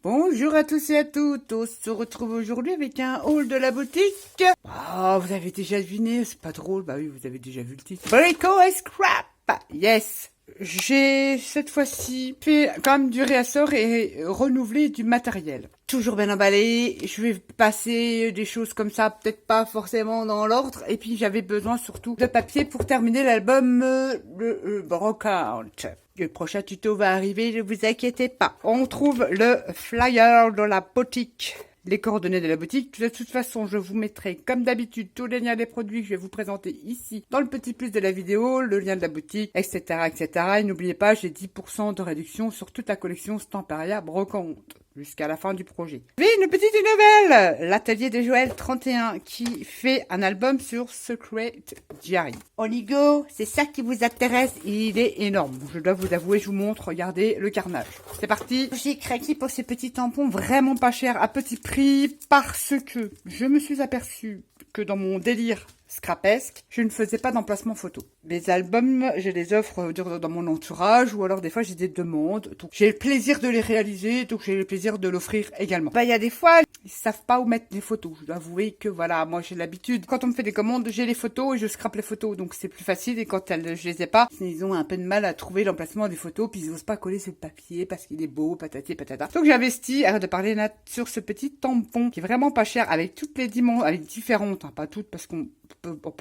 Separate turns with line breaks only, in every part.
Bonjour à tous et à toutes, on se retrouve aujourd'hui avec un haul de la boutique. Ah, vous avez déjà deviné, c'est pas drôle, bah oui, vous avez déjà vu le titre. Brico et Scrap, yes. J'ai cette fois-ci fait quand même du réassort et renouvelé du matériel. Toujours bien emballé, je vais passer des choses comme ça, peut-être pas forcément dans l'ordre. Et puis j'avais besoin surtout de papier pour terminer l'album de Brocante. Le prochain tuto va arriver, ne vous inquiétez pas. On trouve le flyer de la boutique. Les coordonnées de la boutique. De toute façon, je vous mettrai, comme d'habitude, tous les liens des produits que je vais vous présenter ici, dans le petit plus de la vidéo, le lien de la boutique, etc., etc. Et n'oubliez pas, j'ai 10% de réduction sur toute la collection Stamperia Brocante, jusqu'à la fin du projet. Oui, une petite nouvelle! L'atelier de Joël 31, qui fait un album sur Secret Diary. Oligo, c'est ça qui vous intéresse, il est énorme. Je dois vous avouer, je vous montre, regardez le carnage. C'est parti. J'ai craqué pour ces petits tampons vraiment pas chers, à petit prix, parce que je me suis aperçue que dans mon délire scrapesque, je ne faisais pas d'emplacement photo. Les albums, je les offre dans mon entourage, ou alors des fois j'ai des demandes, donc j'ai le plaisir de les réaliser, donc j'ai le plaisir de l'offrir également. Bah, il y a des fois, ils savent pas où mettre les photos. Je dois avouer que voilà, moi j'ai l'habitude, quand on me fait des commandes, j'ai les photos et je scrape les photos, donc c'est plus facile, et quand je les ai pas, ils ont un peu de mal à trouver l'emplacement des photos, puis ils osent pas coller sur le papier parce qu'il est beau, patati patata. Donc j'ai investi, arrête de parler là, sur ce petit tampon qui est vraiment pas cher, avec toutes les dimensions, avec différentes, hein, pas toutes, parce qu'on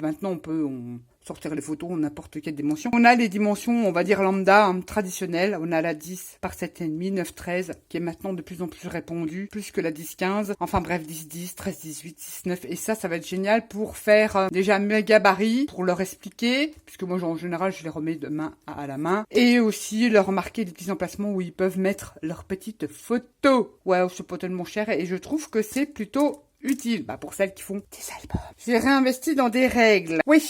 maintenant on peut sortir les photos en n'importe quelle dimension. On a les dimensions, on va dire lambda, hein, traditionnelles. On a la 10 par 7,5, 9,13, qui est maintenant de plus en plus répandue, plus que la 10,15. Enfin bref, 10,10, 13,18, 6,9. Et ça va être génial pour faire déjà mes gabarits, pour leur expliquer, puisque moi en général je les remets de main à la main. Et aussi leur marquer des petits emplacements où ils peuvent mettre leurs petites photos. Ouais, c'est pas tellement cher et je trouve que c'est plutôt utile, bah pour celles qui font des albums. J'ai réinvesti dans des règles. Oui.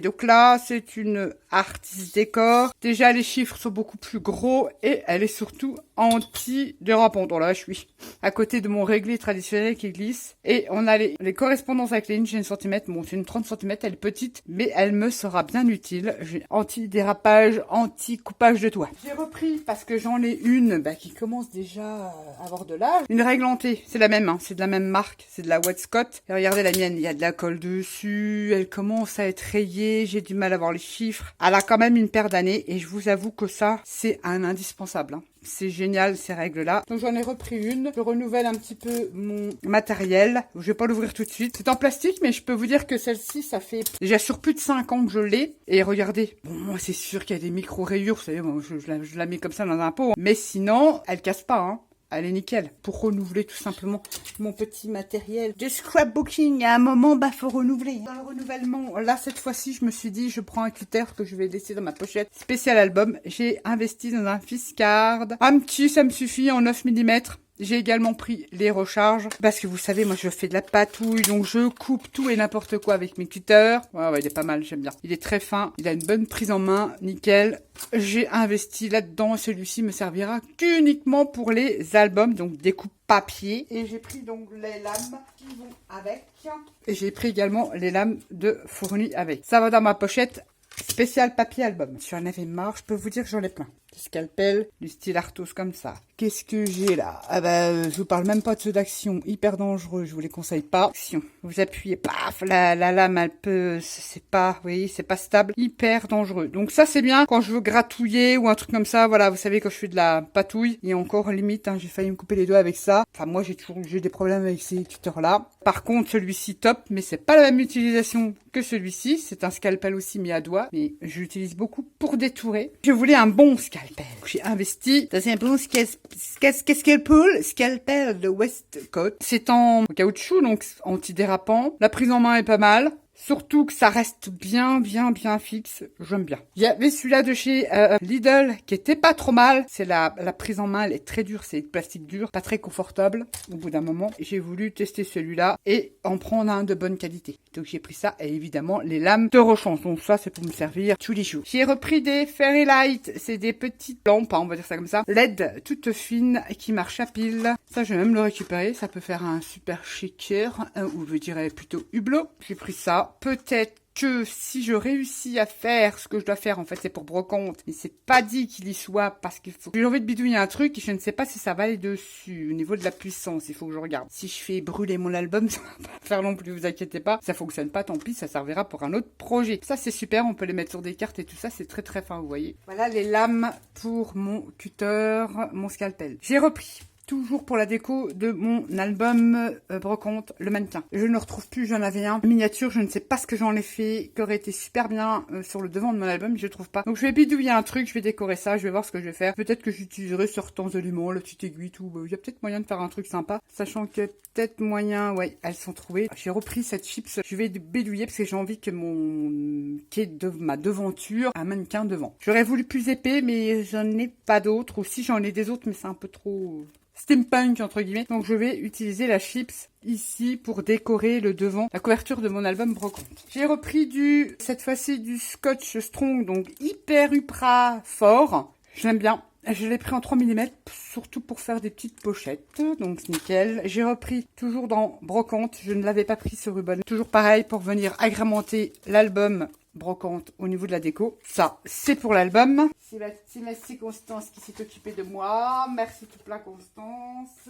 Donc là, c'est une artiste décor. Déjà, les chiffres sont beaucoup plus gros et elle est surtout anti-dérapante. Là, je suis à côté de mon réglé traditionnel qui glisse. Et on a les correspondances avec les inches et centimètres. Bon, c'est une 30 cm, elle est petite, mais elle me sera bien utile. J'ai anti-dérapage, anti-coupage de toit. J'ai repris parce que j'en ai une qui commence déjà à avoir de l'âge. Une règle hantée, c'est la même, hein, c'est de la même marque, c'est de la Westcott. Et regardez la mienne, il y a de la colle dessus, elle commence à être rayée, j'ai du mal à voir les chiffres. Elle a quand même une paire d'années et je vous avoue que ça, c'est un indispensable, hein. C'est génial ces règles-là. Donc j'en ai repris une. Je renouvelle un petit peu mon matériel. Je vais pas l'ouvrir tout de suite. C'est en plastique, mais je peux vous dire que celle-ci, ça fait déjà sur plus de 5 ans que je l'ai. Et regardez. Bon, moi c'est sûr qu'il y a des micro-rayures. Vous savez, moi, je la mets comme ça dans un pot. Mais sinon, elle casse pas, hein. Elle est nickel. Pour renouveler tout simplement mon petit matériel de scrapbooking. À un moment, faut renouveler. Dans le renouvellement, là, cette fois-ci, je me suis dit, je prends un cutter que je vais laisser dans ma pochette. Spécial album. J'ai investi dans un Fiscard. Un petit, ça me suffit en 9 mm. J'ai également pris les recharges parce que vous savez, moi je fais de la patouille, donc je coupe tout et n'importe quoi avec mes cutters. Ouais, il est pas mal, j'aime bien. Il est très fin, il a une bonne prise en main, nickel. J'ai investi là-dedans, celui-ci me servira qu'uniquement pour les albums, donc découpe papier. Et j'ai pris donc les lames qui vont avec. Et j'ai pris également les lames de fourni avec. Ça va dans ma pochette spécial papier album. Si j'en avais marre, je peux vous dire que j'en ai plein. Du scalpel, du style Arthos comme ça. Qu'est-ce que j'ai là? Je vous parle même pas de ceux d'action, hyper dangereux, je vous les conseille pas. Action, vous appuyez, paf, la lame elle peut, c'est pas, vous voyez, c'est pas stable, hyper dangereux. Donc ça c'est bien quand je veux gratouiller ou un truc comme ça, voilà, vous savez quand je fais de la patouille, et encore limite, hein, j'ai failli me couper les doigts avec ça. Enfin moi j'ai des problèmes avec ces tuteurs là. Par contre celui-ci top, mais c'est pas la même utilisation que celui-ci, c'est un scalpel aussi mis à doigt, mais je l'utilise beaucoup pour détourer. Je voulais un bon scalpel. J'ai investi dans un bon scalpel de Westcott. C'est en caoutchouc, donc antidérapant. La prise en main est pas mal. Surtout que ça reste bien fixe. J'aime bien. Il y avait celui-là de chez Lidl qui était pas trop mal. C'est la prise en main, elle est très dure. C'est du plastique dur, pas très confortable au bout d'un moment. J'ai voulu tester celui-là et en prendre un de bonne qualité. Donc j'ai pris ça et évidemment les lames de rechange. Donc ça c'est pour me servir tous les jours. J'ai repris des Fairy Light. C'est des petites lampes, hein, on va dire ça comme ça. LED toutes fines qui marchent à pile. Ça je vais même le récupérer. Ça peut faire un super shaker ou je dirais plutôt hublot. J'ai pris ça. Peut-être que si je réussis à faire ce que je dois faire, en fait c'est pour brocante, mais c'est pas dit qu'il y soit parce qu'il faut... J'ai envie de bidouiller un truc et je ne sais pas si ça va aller dessus. Au niveau de la puissance, il faut que je regarde. Si je fais brûler mon album, ça va pas faire non plus, vous inquiétez pas. Ça fonctionne pas, tant pis, ça servira pour un autre projet. Ça c'est super, on peut les mettre sur des cartes et tout ça, c'est très très fin, vous voyez. Voilà les lames pour mon cutter, mon scalpel. J'ai repris. Toujours pour la déco de mon album brocante, le mannequin. Je ne le retrouve plus, j'en avais un miniature, je ne sais pas ce que j'en ai fait, qui aurait été super bien sur le devant de mon album, je ne trouve pas. Donc je vais bidouiller un truc, je vais décorer ça, je vais voir ce que je vais faire. Peut-être que j'utiliserai certains éléments, la petite aiguille, tout. Il y a peut-être moyen de faire un truc sympa, sachant que peut-être moyen, ouais, elles sont trouvées. J'ai repris cette chips, je vais bidouiller parce que j'ai envie que mon quai de ma devanture, un mannequin devant. J'aurais voulu plus épais, mais j'en ai pas d'autres, ou si j'en ai des autres, mais c'est un peu trop... steampunk entre guillemets, donc je vais utiliser la chips ici pour décorer le devant, la couverture de mon album brocante. J'ai repris cette fois-ci du Scotch Strong, donc hyper ultra fort, j'aime bien. Je l'ai pris en 3 mm, surtout pour faire des petites pochettes, donc c'est nickel. J'ai repris toujours dans brocante, je ne l'avais pas pris ce ruban. Toujours pareil pour venir agrémenter l'album brocante au niveau de la déco. Ça, c'est pour l'album. C'est Constance qui s'est occupée de moi. Merci tout plein Constance.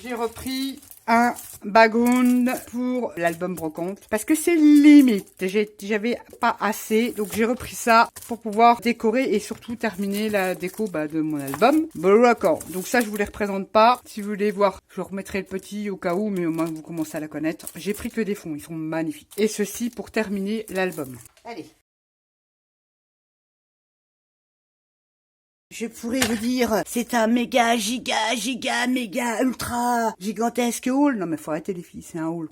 J'ai repris un background pour l'album brocante parce que c'est limite. J'avais pas assez, donc j'ai repris ça pour pouvoir décorer et surtout terminer la déco de mon album brocante. Donc ça, je vous les représente pas. Si vous voulez voir, je remettrai le petit au cas où, mais au moins vous commencez à la connaître. J'ai pris que des fonds, ils sont magnifiques. Et ceci pour terminer l'album. Allez. Je pourrais vous dire, c'est un méga, ultra gigantesque haul. Non mais faut arrêter les filles, c'est un haul.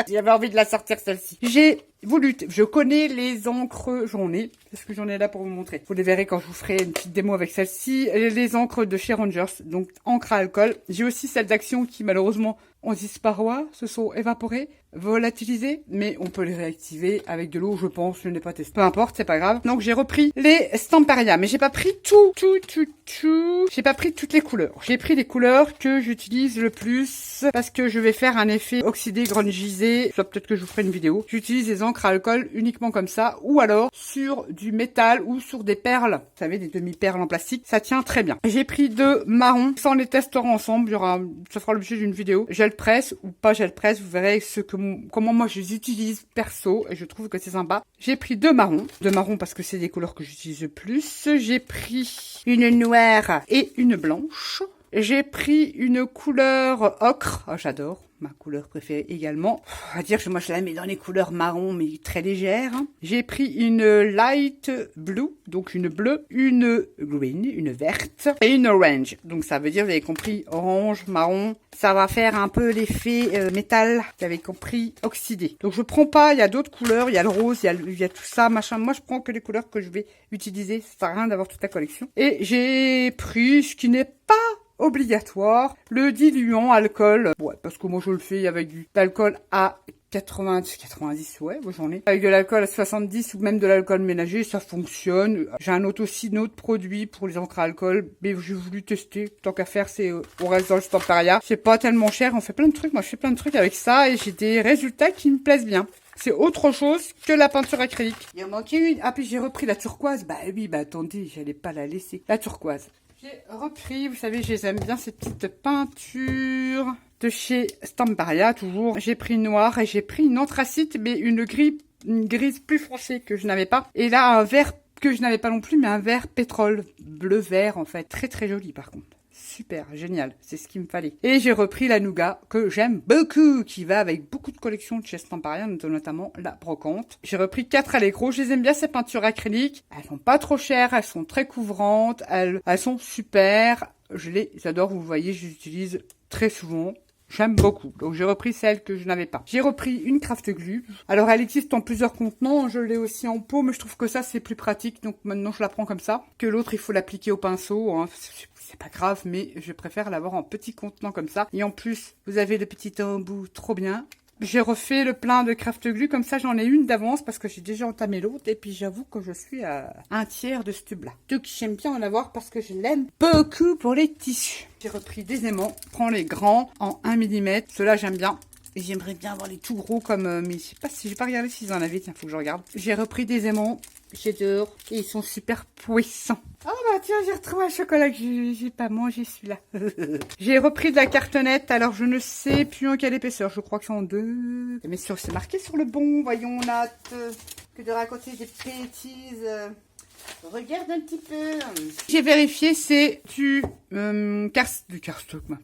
J'avais envie de la sortir celle-ci. Je connais les encres, j'en ai, parce que j'en ai là pour vous montrer. Vous les verrez quand je vous ferai une petite démo avec celle-ci. Les encres de chez Rangers, donc encre à alcool. J'ai aussi celles d'Action qui malheureusement ont disparu, se sont évaporées, volatilisées, mais on peut les réactiver avec de l'eau, je pense, je n'ai pas testé. Peu importe, c'est pas grave. Donc j'ai repris les Stamperia, mais j'ai pas pris tout. J'ai pas pris toutes les couleurs. J'ai pris les couleurs que j'utilise le plus, parce que je vais faire un effet oxydé, grungisé, soit peut-être que je vous ferai une vidéo. J'utilise les encres à alcool uniquement comme ça, ou alors sur du métal ou sur des perles, vous savez, des demi-perles en plastique, ça tient très bien. J'ai pris 2 marrons, sans les testerons ensemble, ça fera l'objet d'une vidéo. Gel presse ou pas gel presse, vous verrez comment moi je les utilise perso et je trouve que c'est sympa. J'ai pris 2 marrons parce que c'est des couleurs que j'utilise le plus. J'ai pris une noire et une blanche. J'ai pris une couleur ocre, j'adore, ma couleur préférée également. On va dire que moi je la mets dans les couleurs marron mais très légères. J'ai pris une light blue, donc une bleue, une green, une verte et une orange. Donc ça veut dire, vous avez compris, orange, marron, ça va faire un peu l'effet métal, vous avez compris, oxydé. Donc je prends pas, il y a d'autres couleurs, il y a le rose, il y a tout ça, machin. Moi je prends que les couleurs que je vais utiliser, ça sert à rien d'avoir toute la collection. Et j'ai pris ce qui n'est pas obligatoire, le diluant alcool. Ouais, parce que moi je le fais avec du l'alcool à 90, ouais, moi j'en ai. Avec de l'alcool à 70 ou même de l'alcool ménager, ça fonctionne. J'ai un autre produit pour les encres à alcool, mais j'ai voulu tester. Tant qu'à faire, c'est on reste dans le Stamperia. C'est pas tellement cher, on fait plein de trucs. Moi je fais plein de trucs avec ça et j'ai des résultats qui me plaisent bien. C'est autre chose que la peinture acrylique. Il en manquait une. Ah, puis j'ai repris la turquoise. Bah oui, attendez, j'allais pas la laisser. La turquoise. J'ai repris, vous savez, je les aime bien, ces petites peintures de chez Stamperia, toujours. J'ai pris noir et j'ai pris une anthracite, mais une grise plus foncée que je n'avais pas. Et là, un vert que je n'avais pas non plus, mais un vert pétrole, bleu-vert, en fait. Très, très joli, par contre. Super, génial, c'est ce qu'il me fallait. Et j'ai repris la Nougat, que j'aime beaucoup, qui va avec beaucoup de collections de chez Stamperia, notamment la brocante. J'ai repris 4 Allegro, je les aime bien ces peintures acryliques. Elles sont pas trop chères, elles sont très couvrantes, elles sont super. Je les adore, vous voyez, je les utilise très souvent. J'aime beaucoup. Donc j'ai repris celle que je n'avais pas. J'ai repris une Craft Glue. Alors elle existe en plusieurs contenants. Je l'ai aussi en pot, mais je trouve que ça c'est plus pratique. Donc maintenant je la prends comme ça. Que l'autre il faut l'appliquer au pinceau. Hein. C'est pas grave, mais je préfère l'avoir en petit contenant comme ça. Et en plus, vous avez le petit embout, trop bien. J'ai refait le plein de Craft Glue, comme ça j'en ai une d'avance parce que j'ai déjà entamé l'autre. Et puis j'avoue que je suis à un tiers de ce tube-là. Donc j'aime bien en avoir parce que je l'aime beaucoup pour les tissus. J'ai repris des aimants, prends les grands en 1 mm. Ceux-là j'aime bien. J'aimerais bien avoir les tout gros comme... mais je sais pas si j'ai pas regardé s'ils en avaient. Tiens, faut que je regarde. J'ai repris des aimants. J'adore. Et ils sont super puissants. Oh bah tiens, j'ai retrouvé un chocolat que j'ai pas mangé celui-là. J'ai repris de la cartonnette. Alors je ne sais plus en quelle épaisseur. Je crois que c'est en 2. Mais c'est marqué sur le bon. Voyons, on a hâte que de raconter des bêtises. Regarde un petit peu. J'ai vérifié, c'est de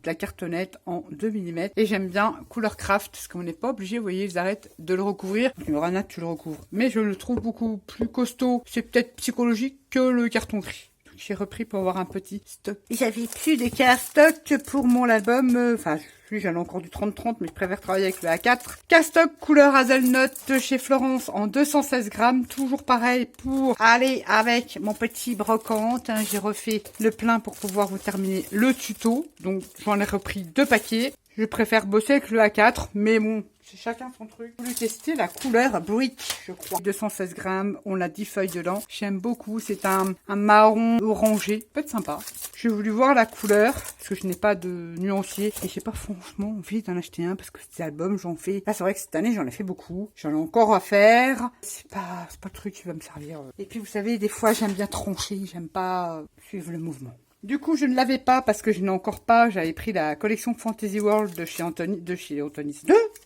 la cartonnette en 2 mm. Et j'aime bien Couleur Craft, parce qu'on n'est pas obligé, vous voyez, ils arrêtent de le recouvrir. Rana, tu le recouvres. Mais je le trouve beaucoup plus costaud. C'est peut-être psychologique que le carton gris. J'ai repris pour avoir un petit stock. J'avais plus des cardstocks pour mon album. Enfin, j'en ai encore du 30-30, mais je préfère travailler avec le A4. Cardstock couleur hazelnut de chez Florence en 216 grammes. Toujours pareil pour aller avec mon petit brocante. J'ai refait le plein pour pouvoir vous terminer le tuto. Donc, j'en ai repris 2 paquets. Je préfère bosser avec le A4, mais bon, c'est chacun son truc. J'ai voulu tester la couleur Brick, je crois. 216 grammes, on a 10 feuilles dedans. J'aime beaucoup, c'est un marron orangé, peut être sympa. J'ai voulu voir la couleur, parce que je n'ai pas de nuancier. Et j'ai pas franchement envie d'en acheter un, parce que ces albums, j'en fais... Là, c'est vrai que cette année, j'en ai fait beaucoup. J'en ai encore à faire. C'est pas le truc qui va me servir. Et puis, vous savez, des fois, j'aime bien trancher. J'aime pas suivre le mouvement. Du coup, je ne l'avais pas parce que je n'ai encore pas. J'avais pris la collection Fantasy World de chez Anthony, de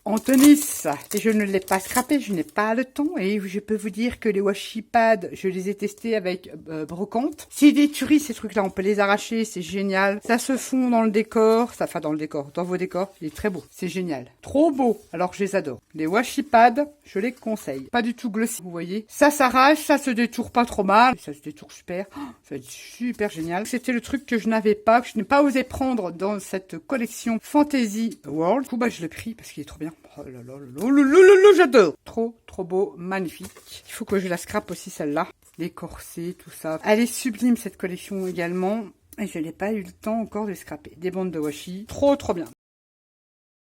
Antonis. Et je ne l'ai pas scrappé, je n'ai pas le temps. Et je peux vous dire que les washi pads, je les ai testés avec brocante. C'est des tueries ces trucs-là, on peut les arracher, c'est génial. Ça se fond dans le décor, dans vos décors, il est très beau, c'est génial. Trop beau, alors je les adore. Les washi pads, je les conseille. Pas du tout glossy, vous voyez. Ça s'arrache, ça se détourne pas trop mal. Ça se détourne super, ça va être super génial. C'était le truc que je n'avais pas, que je n'ai pas osé prendre dans cette collection Fantasy World. Du coup, bah, je l'ai pris parce qu'il est trop bien. Oh là là là là, j'adore. Trop beau, magnifique. Il faut que je la scrape aussi celle-là. Les corsets, tout ça. Elle est sublime cette collection également. Et je n'ai pas eu le temps encore de scraper. Des bandes de washi. Trop bien.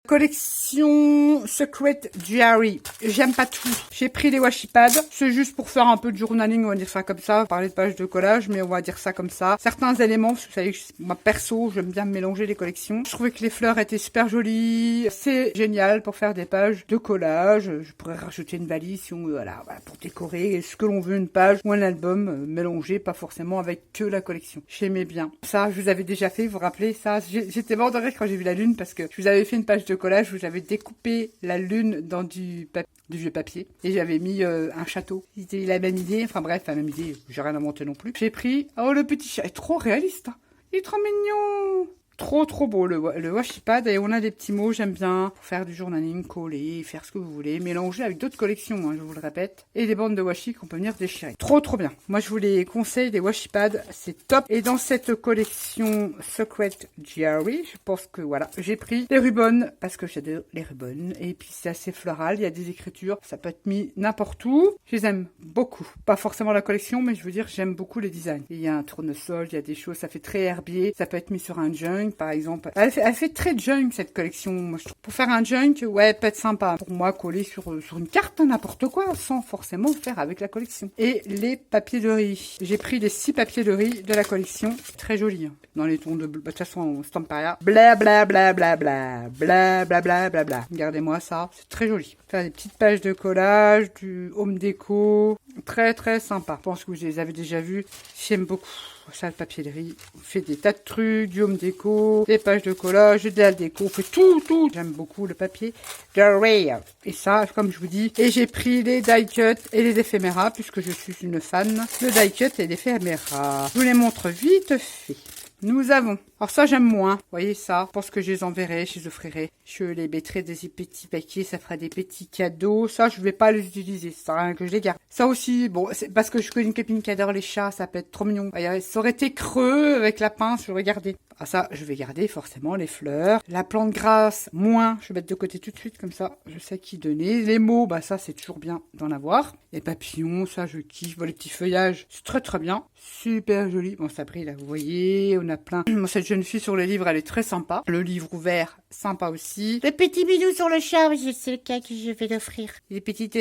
Collection Secret Diary. J'aime pas tout. J'ai pris des washi pads. C'est juste pour faire un peu de journaling, on va dire ça comme ça. Parler de pages de collage, mais on va dire ça comme ça. Certains éléments, vous savez, moi perso, j'aime bien mélanger les collections. Je trouvais que les fleurs étaient super jolies. C'est génial pour faire des pages de collage. Je pourrais rajouter une valise si on veut, voilà, pour décorer ce que l'on veut, une page ou un album mélangé, pas forcément avec que la collection. J'aimais bien. Ça, je vous avais déjà fait, vous vous rappelez ça? J'étais mort de rire quand j'ai vu la lune parce que je vous avais fait une page de collage où j'avais découpé la lune dans du vieux papier et j'avais mis un château. C'était la même idée, enfin bref, la même idée, j'ai rien inventé non plus. J'ai pris, oh le petit chat, il est trop réaliste, hein. Il est trop mignon. Trop beau le washi pad et on a des petits mots, j'aime bien pour faire du journaling, coller, faire ce que vous voulez, mélanger avec d'autres collections, hein, je vous le répète, et des bandes de washi qu'on peut venir déchirer. Trop bien. Moi je vous les conseille, des washi pads, c'est top. Et dans cette collection Secret Diary, je pense que voilà, j'ai pris les ribbons parce que j'adore les ribbons et puis c'est assez floral, il y a des écritures, ça peut être mis n'importe où. Je les aime beaucoup, pas forcément la collection, mais je veux dire j'aime beaucoup les designs. Il y a un tournesol, il y a des choses, ça fait très herbier, ça peut être mis sur un junk par exemple. Elle fait très junk cette collection, moi je trouve. Pour faire un junk, ouais, peut être sympa. Pour moi, coller sur une carte, n'importe quoi, sans forcément faire avec la collection. Et les papiers de riz. J'ai pris les 6 papiers de riz de la collection. Très joli, hein. Dans les tons de bleu. Bah, de toute façon, Stamparia. Bla bla bla bla bla. Bla bla bla bla bla. Regardez-moi ça. C'est très joli. Faire des petites pages de collage, du home déco. Très sympa. Je pense que vous les avez déjà vus. J'aime beaucoup. Ça, le papier de riz. On fait des tas de trucs, du home déco, des pages de collage, de la déco. On fait tout. J'aime beaucoup le papier de riz. Et ça, comme je vous dis. Et j'ai pris les die cut et les éphéméras, puisque je suis une fan de die cut et d'éphéméras. Je vous les montre vite fait. Nous avons, alors ça j'aime moins, vous voyez ça, je pense que je les enverrai, je les offrirai. Je les mettrai des petits paquets, ça fera des petits cadeaux. Ça je vais pas les utiliser, ça sert à rien que je les garde. Ça aussi, bon, c'est parce que je connais une copine qui adore les chats, ça peut être trop mignon. Ça aurait été creux avec la pince, je vais garder. Ah ça, je vais garder forcément les fleurs. La plante grasse, moins, je vais mettre de côté tout de suite, comme ça, je sais qui donner. Les mots, bah ça c'est toujours bien d'en avoir. Les papillons, ça je kiffe, bon, les petits feuillages, c'est très bien. Super joli, bon ça brille là, vous voyez, on a plein. Moi, cette jeune fille sur les livres, elle est très sympa. Le livre ouvert, sympa aussi. Le petit bidou sur le chat, je sais lequel que je vais l'offrir. Les petites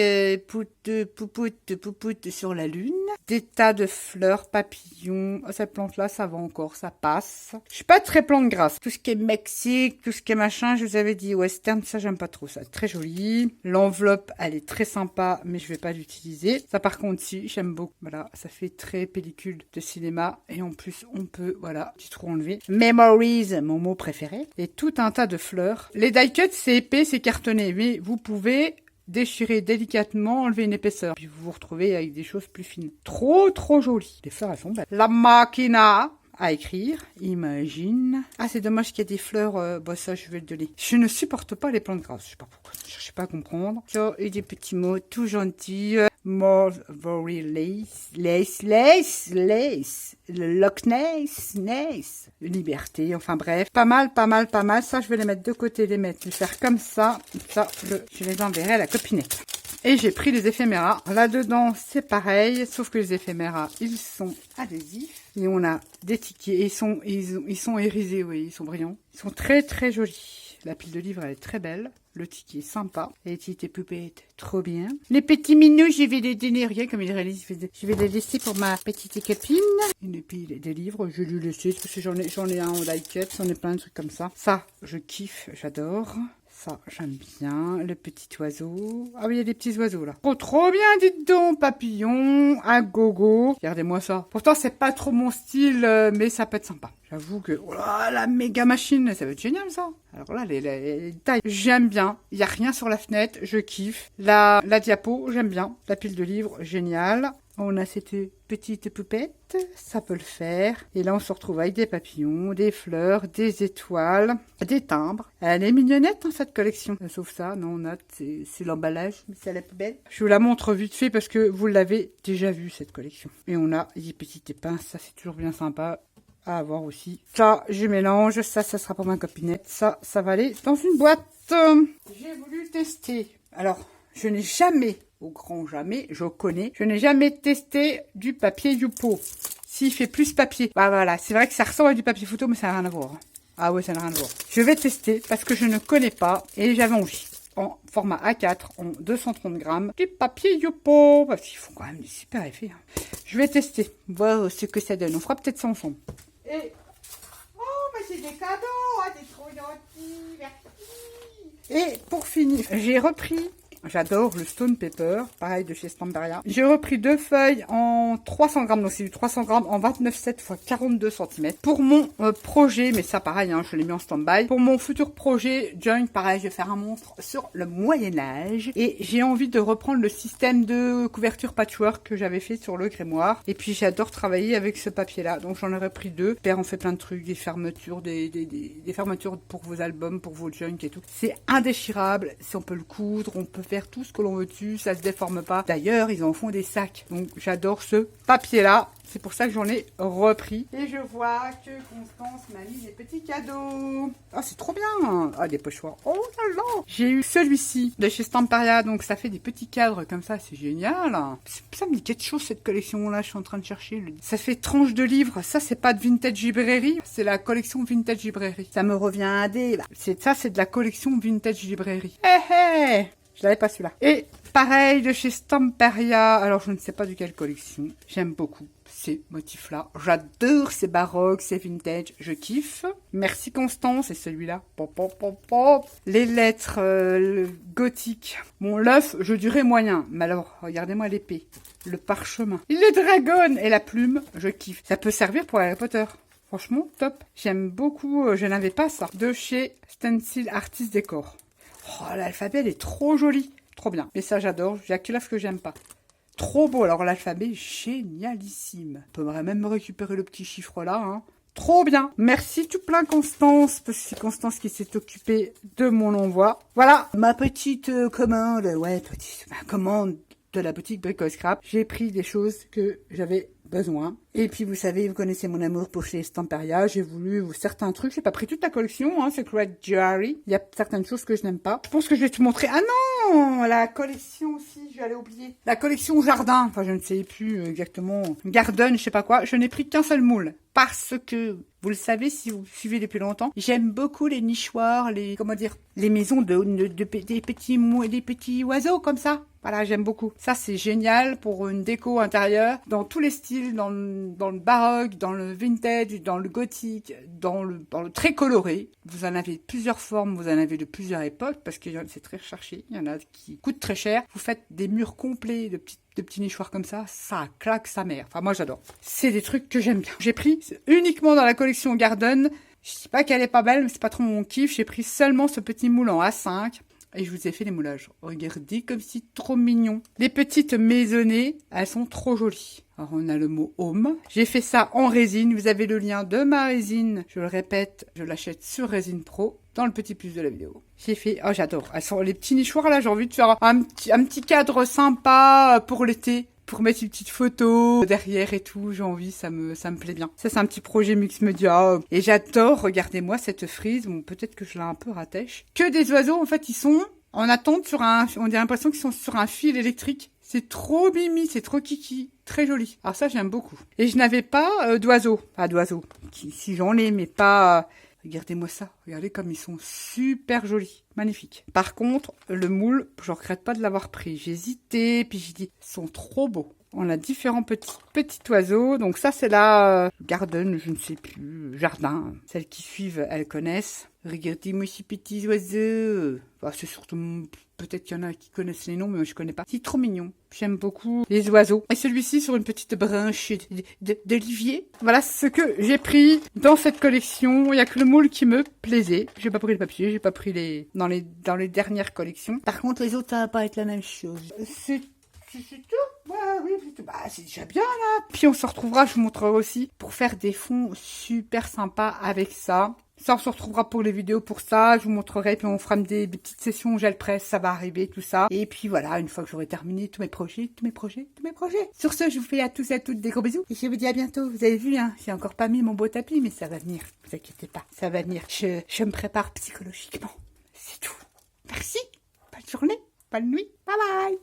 poupoutes sur la lune. Des tas de fleurs, papillons. Oh, cette plante-là, ça va encore, ça passe. Je suis pas très plante grasse. Tout ce qui est Mexique, tout ce qui est machin, je vous avais dit western, ça j'aime pas trop. Ça très joli. L'enveloppe, elle est très sympa, mais je vais pas l'utiliser. Ça par contre, si, j'aime beaucoup. Voilà, ça fait très pellicule de cinéma. Et en plus, on peut, voilà, petit trou enlevé. Memories, mon mot préféré. Et tout un tas de fleurs. Les die cuts, c'est épais, c'est cartonné. Mais vous pouvez déchirer délicatement, enlever une épaisseur. Puis vous vous retrouvez avec des choses plus fines. Trop joli. Les fleurs, elles sont belles. La machina à écrire, imagine. Ah, c'est dommage qu'il y ait des fleurs. Bon, ça, je vais le donner. Je ne supporte pas les plantes grasses. Je sais pas pourquoi. Je cherche pas à comprendre. Tiens, et des petits mots tout gentils. Mulberry lace. Le Loch Ness. Liberté. Enfin, bref. Pas mal. Ça, je vais les mettre de côté, les faire comme ça. Ça, je les enverrai à la copinette. Et j'ai pris les éphéméras. Là-dedans, c'est pareil, sauf que les éphéméras, ils sont adhésifs. Et on a des tickets. Ils sont irisés, oui, ils sont brillants. Ils sont très jolis. La pile de livres, elle est très belle. Le ticket est sympa. Les petites poupettes, trop bien. Les petits minous, je vais les donner rien comme ils réalisent. Je vais les laisser pour ma petite copine. Une pile de livres, je vais lui laisser parce que j'en ai un en die-cut. J'en ai plein de trucs comme ça. Ça, je kiffe, j'adore. Ça, j'aime bien. Le petit oiseau. Ah oui, il y a des petits oiseaux là. Oh, trop bien, dites donc. Papillon, à gogo. Regardez-moi ça. Pourtant, c'est pas trop mon style, mais ça peut être sympa. J'avoue que, oh là, la méga machine, ça va être génial ça. Alors là, les tailles, j'aime bien. Il n'y a rien sur la fenêtre, je kiffe. La diapo, j'aime bien. La pile de livres, génial. On a cette petite poupette, ça peut le faire. Et là, on se retrouve avec des papillons, des fleurs, des étoiles, des timbres. Elle est mignonnette, hein, cette collection. Sauf ça, non, note, c'est l'emballage, mais c'est à la poubelle. Je vous la montre vite fait parce que vous l'avez déjà vu, cette collection. Et on a des petites épinces, ça c'est toujours bien sympa à avoir aussi. Ça, je mélange, ça sera pour ma copinette. Ça va aller dans une boîte. J'ai voulu tester. Alors, je n'ai jamais... Au grand jamais, je connais. Je n'ai jamais testé du papier Yupo. S'il fait plus papier. Bah voilà, c'est vrai que ça ressemble à du papier photo, mais ça n'a rien à voir. Ah ouais, ça n'a rien à voir. Je vais tester parce que je ne connais pas et j'avais envie. En format A4, en 230 grammes, du papier Yupo. Parce qu'ils font quand même des super effets. Hein. Je vais tester, voir ce que ça donne. On fera peut-être ça ensemble. Et... oh, mais c'est des cadeaux. Ah, c'est trop gentil. Merci. Et pour finir, j'ai repris... J'adore le Stone Paper, pareil de chez Stamperia. J'ai repris 2 feuilles en 300 grammes, donc c'est du 300 grammes en 29,7 x 42 cm. Pour mon projet, mais ça pareil, hein, je l'ai mis en stand-by. Pour mon futur projet Junk, pareil, je vais faire un monstre sur le Moyen-Âge. Et j'ai envie de reprendre le système de couverture patchwork que j'avais fait sur le grimoire. Et puis j'adore travailler avec ce papier-là, donc j'en aurais pris 2. Père, on fait plein de trucs, des fermetures, des fermetures pour vos albums, pour vos Junk et tout. C'est indéchirable, si on peut le coudre, on peut faire tout ce que l'on veut dessus, ça se déforme pas. D'ailleurs, ils en font des sacs. Donc, j'adore ce papier-là. C'est pour ça que j'en ai repris. Et je vois que Constance m'a mis des petits cadeaux. Ah, c'est trop bien. Ah, des pochoirs. Oh là là. J'ai eu celui-ci de chez Stamperia. Donc, ça fait des petits cadres comme ça. C'est génial. Ça me dit quelque chose, cette collection-là. Je suis en train de chercher. Ça fait tranche de livres. Ça, c'est pas de Vintage Librairie. C'est la collection Vintage Librairie. Ça me revient à des... Ça, c'est de la collection Vintage Librairie. Hé, hé. Je l'avais pas celui-là. Et pareil de chez Stamperia. Alors, je ne sais pas de quelle collection. J'aime beaucoup ces motifs-là. J'adore ces baroques, ces vintage. Je kiffe. Merci Constance. Et celui-là. Pop, pop, pop, pop. Les lettres gothiques. Bon, l'œuf, je dirais moyen. Mais alors, regardez-moi l'épée. Le parchemin. Le dragon et la plume. Je kiffe. Ça peut servir pour Harry Potter. Franchement, top. J'aime beaucoup. Je n'avais pas ça. De chez Stencil Artist Décor. Oh, l'alphabet, elle est trop jolie. Trop bien. Et ça, j'adore. J'ai que l'œuf que j'aime pas. Trop beau. Alors, l'alphabet, génialissime. On peut même récupérer le petit chiffre là. Hein. Trop bien. Merci tout plein, Constance. Parce que c'est Constance qui s'est occupée de mon envoi. Voilà. Ma petite commande. Ouais, commande de la boutique Brico Scrap. J'ai pris des choses que j'avais besoin. Et puis, vous savez, vous connaissez mon amour pour chez Stamperia. J'ai voulu certains trucs. J'ai pas pris toute la collection, hein, Secret Jewelry. Il y a certaines choses que je n'aime pas. Je pense que je vais te montrer. Ah non! la collection aussi, je vais aller oublier. La collection jardin, enfin je ne sais plus exactement, garden, je sais pas quoi. Je n'ai pris qu'un seul moule parce que, vous le savez si vous suivez depuis longtemps, j'aime beaucoup les nichoirs, les maisons des petits oiseaux comme ça. Voilà, j'aime beaucoup. Ça, c'est génial pour une déco intérieure, dans tous les styles, dans le baroque, dans le vintage, dans le gothique, dans le très coloré. Vous en avez plusieurs formes, vous en avez de plusieurs époques, parce que c'est très recherché. Il y en a qui coûtent très cher. Vous faites des murs complets de petits nichoirs comme ça claque sa mère. Enfin, moi, j'adore. C'est des trucs que j'aime bien. J'ai pris uniquement dans la collection Garden. Je dis pas qu'elle est pas belle, mais c'est pas trop mon kiff. J'ai pris seulement ce petit moule en A5. Et je vous ai fait les moulages. Regardez comme c'est trop mignon. Les petites maisonnées, elles sont trop jolies. Alors on a le mot home. J'ai fait ça en résine. Vous avez le lien de ma résine. Je le répète, je l'achète sur Résine Pro dans le petit plus de la vidéo. J'ai fait, oh j'adore. Elles sont les petits nichoirs là. J'ai envie de faire un petit cadre sympa pour l'été. Pour mettre une petite photo derrière et tout, j'ai envie, ça me plaît bien. Ça, c'est un petit projet mix media. Et j'adore, regardez-moi cette frise. Bon, peut-être que je l'ai un peu ratèche. Que des oiseaux, en fait, ils sont en attente on a l'impression qu'ils sont sur un fil électrique. C'est trop mimi, c'est trop kiki. Très joli. Alors ça, j'aime beaucoup. Et je n'avais pas d'oiseaux. Pas d'oiseaux. Si j'en ai, mais pas... Regardez-moi ça. Regardez comme ils sont super jolis. Magnifiques. Par contre, le moule, je regrette pas de l'avoir pris. J'ai hésité, puis j'ai dit, ils sont trop beaux. On a différents petits oiseaux. Donc ça, c'est la garden, je ne sais plus, jardin. Celles qui suivent, elles connaissent. Regardez-moi ces petits oiseaux. Enfin, c'est surtout... Peut-être qu'il y en a qui connaissent les noms, mais moi, je connais pas. C'est trop mignon. J'aime beaucoup les oiseaux. Et celui-ci sur une petite branche d'olivier. Voilà ce que j'ai pris dans cette collection. Il n'y a que le moule qui me plaisait. J'ai pas pris le papier, j'ai pas pris dans les dernières collections. Par contre, les autres, ça va pas être la même chose. C'est tout. Ouais, oui, c'est déjà bien là. Puis on se retrouvera, je vous montrerai aussi, pour faire des fonds super sympas avec ça. Ça, on se retrouvera pour les vidéos pour ça. Je vous montrerai, puis on fera des petites sessions gel presse, ça va arriver, tout ça. Et puis voilà, une fois que j'aurai terminé tous mes projets. Sur ce, je vous fais à tous et à toutes des gros bisous. Et je vous dis à bientôt. Vous avez vu, hein, j'ai encore pas mis mon beau tapis, mais ça va venir. Ne vous inquiétez pas, ça va venir. Je me prépare psychologiquement. C'est tout. Merci. Bonne journée, bonne nuit. Bye bye.